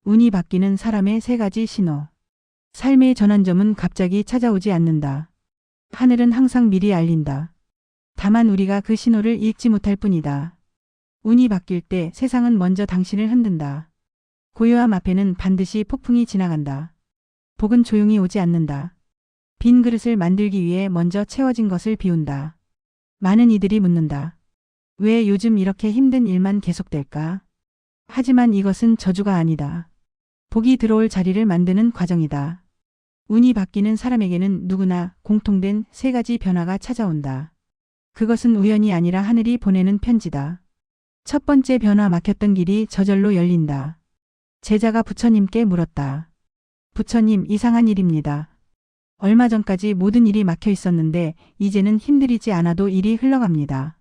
운이 바뀌는 사람의 세 가지 신호. 삶의 전환점은 갑자기 찾아오지 않는다. 하늘은 항상 미리 알린다. 다만 우리가 그 신호를 읽지 못할 뿐이다. 운이 바뀔 때 세상은 먼저 당신을 흔든다. 고요함 앞에는 반드시 폭풍이 지나간다. 복은 조용히 오지 않는다. 빈 그릇을 만들기 위해 먼저 채워진 것을 비운다. 많은 이들이 묻는다. 왜 요즘 이렇게 힘든 일만 계속될까? 하지만 이것은 저주가 아니다. 복이 들어올 자리를 만드는 과정이다. 운이 바뀌는 사람에게는 누구나 공통된 세 가지 변화가 찾아온다. 그것은 우연이 아니라 하늘이 보내는 편지다. 첫 번째 변화, 막혔던 길이 저절로 열린다. 제자가 부처님께 물었다. 부처님, 이상한 일입니다. 얼마 전까지 모든 일이 막혀 있었는데 이제는 힘들이지 않아도 일이 흘러갑니다.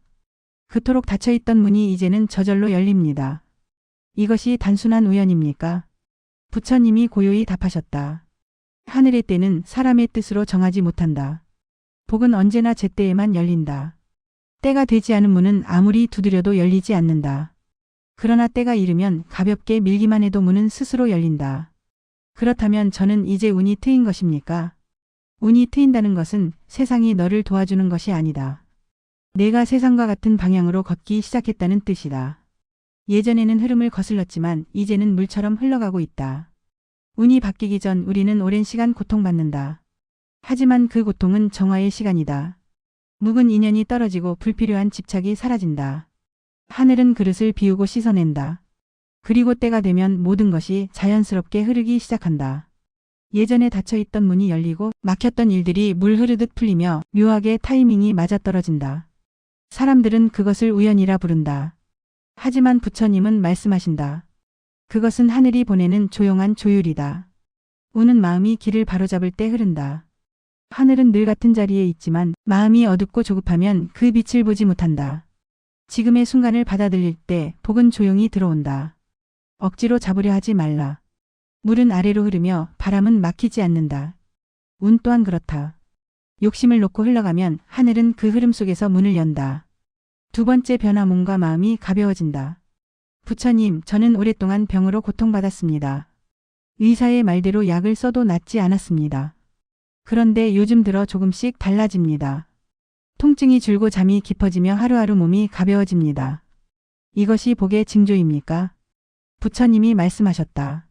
그토록 닫혀있던 문이 이제는 저절로 열립니다. 이것이 단순한 우연입니까? 부처님이 고요히 답하셨다. 하늘의 때는 사람의 뜻으로 정하지 못한다. 복은 언제나 제때에만 열린다. 때가 되지 않은 문은 아무리 두드려도 열리지 않는다. 그러나 때가 이르면 가볍게 밀기만 해도 문은 스스로 열린다. 그렇다면 저는 이제 운이 트인 것입니까? 운이 트인다는 것은 세상이 너를 도와주는 것이 아니다. 내가 세상과 같은 방향으로 걷기 시작했다는 뜻이다. 예전에는 흐름을 거슬렀지만 이제는 물처럼 흘러가고 있다. 운이 바뀌기 전 우리는 오랜 시간 고통받는다. 하지만 그 고통은 정화의 시간이다. 묵은 인연이 떨어지고 불필요한 집착이 사라진다. 하늘은 그릇을 비우고 씻어낸다. 그리고 때가 되면 모든 것이 자연스럽게 흐르기 시작한다. 예전에 닫혀있던 문이 열리고 막혔던 일들이 물 흐르듯 풀리며 묘하게 타이밍이 맞아떨어진다. 사람들은 그것을 우연이라 부른다. 하지만 부처님은 말씀하신다. 그것은 하늘이 보내는 조용한 조율이다. 운은 마음이 길을 바로잡을 때 흐른다. 하늘은 늘 같은 자리에 있지만 마음이 어둡고 조급하면 그 빛을 보지 못한다. 지금의 순간을 받아들일 때 복은 조용히 들어온다. 억지로 잡으려 하지 말라. 물은 아래로 흐르며 바람은 막히지 않는다. 운 또한 그렇다. 욕심을 놓고 흘러가면 하늘은 그 흐름 속에서 문을 연다. 두 번째 변화, 몸과 마음이 가벼워진다. 부처님, 저는 오랫동안 병으로 고통받았습니다. 의사의 말대로 약을 써도 낫지 않았습니다. 그런데 요즘 들어 조금씩 달라집니다. 통증이 줄고 잠이 깊어지며 하루하루 몸이 가벼워집니다. 이것이 복의 징조입니까? 부처님이 말씀하셨다.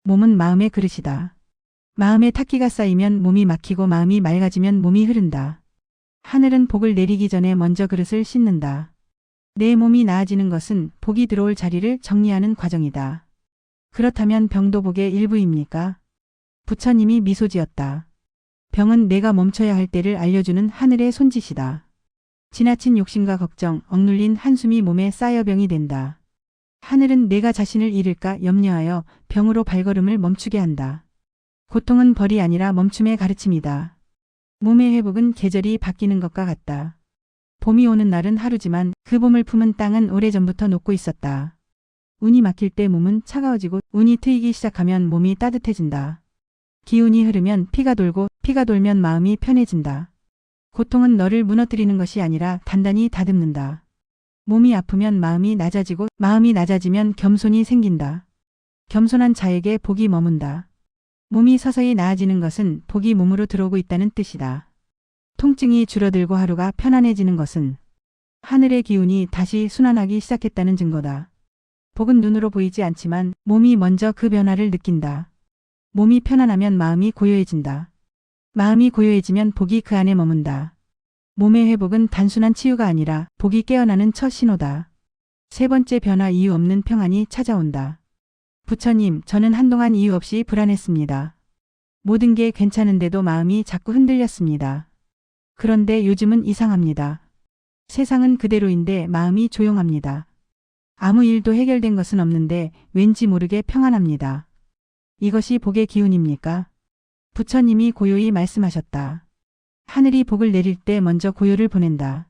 몸은 마음의 그릇이다. 마음에 탁기가 쌓이면 몸이 막히고 마음이 맑아지면 몸이 흐른다. 하늘은 복을 내리기 전에 먼저 그릇을 씻는다. 내 몸이 나아지는 것은 복이 들어올 자리를 정리하는 과정이다. 그렇다면 병도 복의 일부입니까? 부처님이 미소 지었다. 병은 내가 멈춰야 할 때를 알려주는 하늘의 손짓이다. 지나친 욕심과 걱정, 억눌린 한숨이 몸에 쌓여 병이 된다. 하늘은 내가 자신을 잃을까 염려하여 병으로 발걸음을 멈추게 한다. 고통은 벌이 아니라 멈춤의 가르침이다. 몸의 회복은 계절이 바뀌는 것과 같다. 봄이 오는 날은 하루지만 그 봄을 품은 땅은 오래전부터 녹고 있었다. 운이 막힐 때 몸은 차가워지고 운이 트이기 시작하면 몸이 따뜻해진다. 기운이 흐르면 피가 돌고 피가 돌면 마음이 편해진다. 고통은 너를 무너뜨리는 것이 아니라 단단히 다듬는다. 몸이 아프면 마음이 낮아지고 마음이 낮아지면 겸손이 생긴다. 겸손한 자에게 복이 머문다. 몸이 서서히 나아지는 것은 복이 몸으로 들어오고 있다는 뜻이다. 통증이 줄어들고 하루가 편안해지는 것은 하늘의 기운이 다시 순환하기 시작했다는 증거다. 복은 눈으로 보이지 않지만 몸이 먼저 그 변화를 느낀다. 몸이 편안하면 마음이 고요해진다. 마음이 고요해지면 복이 그 안에 머문다. 몸의 회복은 단순한 치유가 아니라 복이 깨어나는 첫 신호다. 세 번째 변화, 이유 없는 평안이 찾아온다. 부처님, 저는 한동안 이유 없이 불안했습니다. 모든 게 괜찮은데도 마음이 자꾸 흔들렸습니다. 그런데 요즘은 이상합니다. 세상은 그대로인데 마음이 조용합니다. 아무 일도 해결된 것은 없는데 왠지 모르게 평안합니다. 이것이 복의 기운입니까? 부처님이 고요히 말씀하셨다. 하늘이 복을 내릴 때 먼저 고요를 보낸다.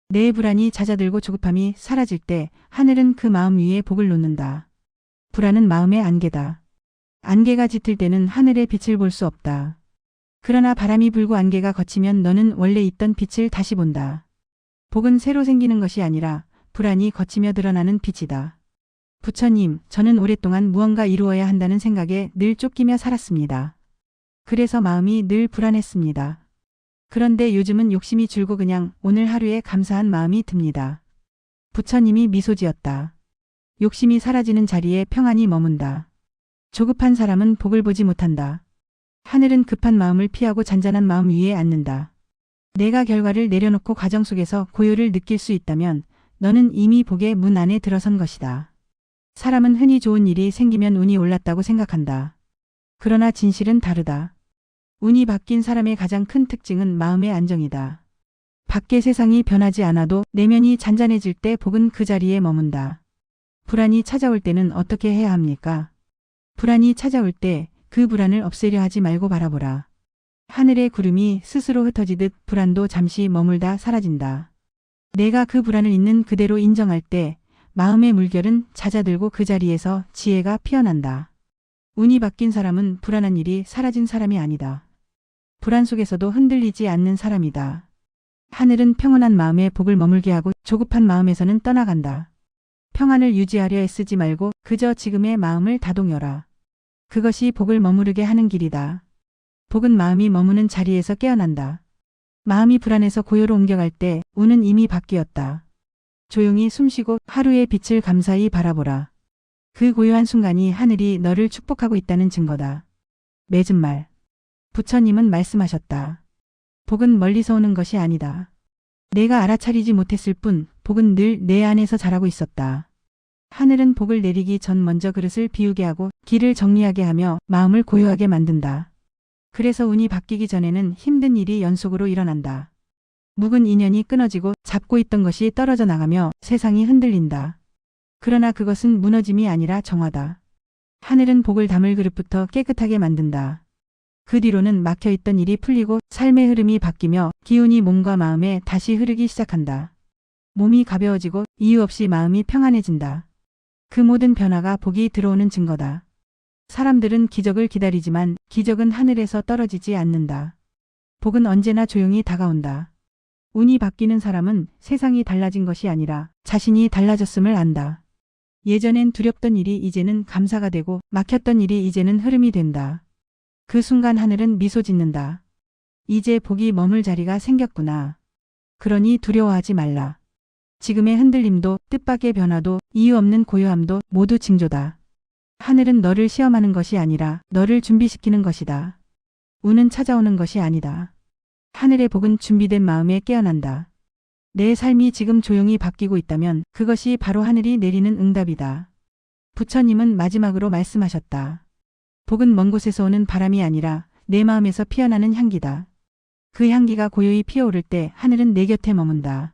내 불안이 잦아들고 조급함이 사라질 때 하늘은 그 마음 위에 복을 놓는다. 불안은 마음의 안개다. 안개가 짙을 때는 하늘의 빛을 볼 수 없다. 그러나 바람이 불고 안개가 걷히면 너는 원래 있던 빛을 다시 본다. 복은 새로 생기는 것이 아니라 불안이 걷히며 드러나는 빛이다. 부처님, 저는 오랫동안 무언가 이루어야 한다는 생각에 늘 쫓기며 살았습니다. 그래서 마음이 늘 불안했습니다. 그런데 요즘은 욕심이 줄고 그냥 오늘 하루에 감사한 마음이 듭니다. 부처님이 미소 지었다. 욕심이 사라지는 자리에 평안이 머문다. 조급한 사람은 복을 보지 못한다. 하늘은 급한 마음을 피하고 잔잔한 마음 위에 앉는다. 내가 결과를 내려놓고 과정 속에서 고요를 느낄 수 있다면 너는 이미 복의 문 안에 들어선 것이다. 사람은 흔히 좋은 일이 생기면 운이 올랐다고 생각한다. 그러나 진실은 다르다. 운이 바뀐 사람의 가장 큰 특징은 마음의 안정이다. 밖의 세상이 변하지 않아도 내면이 잔잔해질 때 복은 그 자리에 머문다. 불안이 찾아올 때는 어떻게 해야 합니까? 불안이 찾아올 때 그 불안을 없애려 하지 말고 바라보라. 하늘의 구름이 스스로 흩어지듯 불안도 잠시 머물다 사라진다. 내가 그 불안을 있는 그대로 인정할 때 마음의 물결은 잦아들고 그 자리에서 지혜가 피어난다. 운이 바뀐 사람은 불안한 일이 사라진 사람이 아니다. 불안 속에서도 흔들리지 않는 사람이다. 하늘은 평온한 마음에 복을 머물게 하고 조급한 마음에서는 떠나간다. 평안을 유지하려 애쓰지 말고 그저 지금의 마음을 다독여라. 그것이 복을 머무르게 하는 길이다. 복은 마음이 머무는 자리에서 깨어난다. 마음이 불안해서 고요로 옮겨갈 때 운은 이미 바뀌었다. 조용히 숨쉬고 하루의 빛을 감사히 바라보라. 그 고요한 순간이 하늘이 너를 축복하고 있다는 증거다. 맺은 말. 부처님은 말씀하셨다. 복은 멀리서 오는 것이 아니다. 내가 알아차리지 못했을 뿐 복은 늘 내 안에서 자라고 있었다. 하늘은 복을 내리기 전 먼저 그릇을 비우게 하고 길을 정리하게 하며 마음을 고요하게 만든다. 그래서 운이 바뀌기 전에는 힘든 일이 연속으로 일어난다. 묵은 인연이 끊어지고 잡고 있던 것이 떨어져 나가며 세상이 흔들린다. 그러나 그것은 무너짐이 아니라 정화다. 하늘은 복을 담을 그릇부터 깨끗하게 만든다. 그 뒤로는 막혀있던 일이 풀리고 삶의 흐름이 바뀌며 기운이 몸과 마음에 다시 흐르기 시작한다. 몸이 가벼워지고 이유 없이 마음이 평안해진다. 그 모든 변화가 복이 들어오는 증거다. 사람들은 기적을 기다리지만 기적은 하늘에서 떨어지지 않는다. 복은 언제나 조용히 다가온다. 운이 바뀌는 사람은 세상이 달라진 것이 아니라 자신이 달라졌음을 안다. 예전엔 두렵던 일이 이제는 감사가 되고 막혔던 일이 이제는 흐름이 된다. 그 순간 하늘은 미소 짓는다. 이제 복이 머물 자리가 생겼구나. 그러니 두려워하지 말라. 지금의 흔들림도 뜻밖의 변화도 이유 없는 고요함도 모두 징조다. 하늘은 너를 시험하는 것이 아니라 너를 준비시키는 것이다. 운은 찾아오는 것이 아니다. 하늘의 복은 준비된 마음에 깨어난다. 내 삶이 지금 조용히 바뀌고 있다면 그것이 바로 하늘이 내리는 응답이다. 부처님은 마지막으로 말씀하셨다. 복은 먼 곳에서 오는 바람이 아니라 내 마음에서 피어나는 향기다. 그 향기가 고요히 피어오를 때 하늘은 내 곁에 머문다.